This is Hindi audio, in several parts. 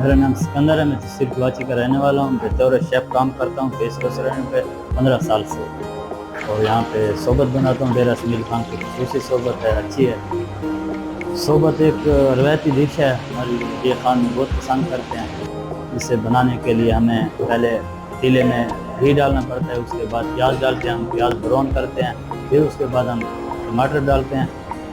मेरा नाम सिकंदर है। मैं तहसील कराची का रहने वाला हूँ। बतौर शेफ़ काम करता हूँ फेस रेस्टोरेंट पे 15 साल से। और यहाँ पे सोबत बनाता हूँ। डेरा समील खान की खसूसी सोबत है, अच्छी है। सोबत एक रवायती डिश है, हमारी ये खान में बहुत पसंद करते हैं। इसे बनाने के लिए हमें पहले पतीले में घी डालना पड़ता है, उसके बाद प्याज डालते हैं, हम प्याज ब्राउन करते हैं, फिर उसके बाद हम टमाटर डालते हैं,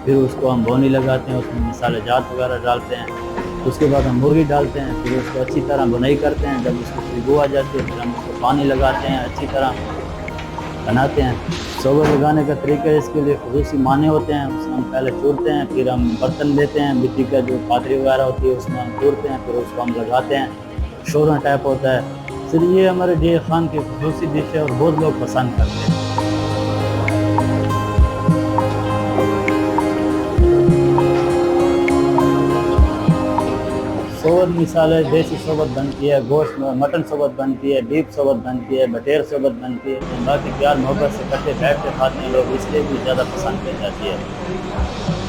फिर उसको हम भुनी लगाते हैं, उसमें मसाले जात वगैरह डालते हैं। उसके बाद हम मुर्गी डालते हैं, फिर उसको अच्छी तरह बुनाई करते हैं। जब उसकी खुशबू आ जाती है फिर हम उसको पानी लगाते हैं, अच्छी तरह बनाते हैं। सोबत लगाने का तरीका इसके लिए खसूसी माने होते हैं, उसमें हम पहले चूरते हैं, फिर हम बर्तन लेते हैं, मिट्टी का जो पादरी वगैरह होती है उसमें हम चूरते हैं, फिर उसको हम लगाते हैं। शोरन टाइप होता है। फिर ये हमारे डे खान की खसूसी डिश है और बहुत लोग पसंद करते हैं। सोबत मिसाल है, देसी सोबत बनती है, गोश्त मटन सोबत बनती है, बीफ सोबत बनती है, बटेर सोबत बनती है। बाकी प्यार मोहब्बत से इकट्ठे बैठ के खाते हैं लोग, इसलिए भी ज़्यादा पसंद की जाती है।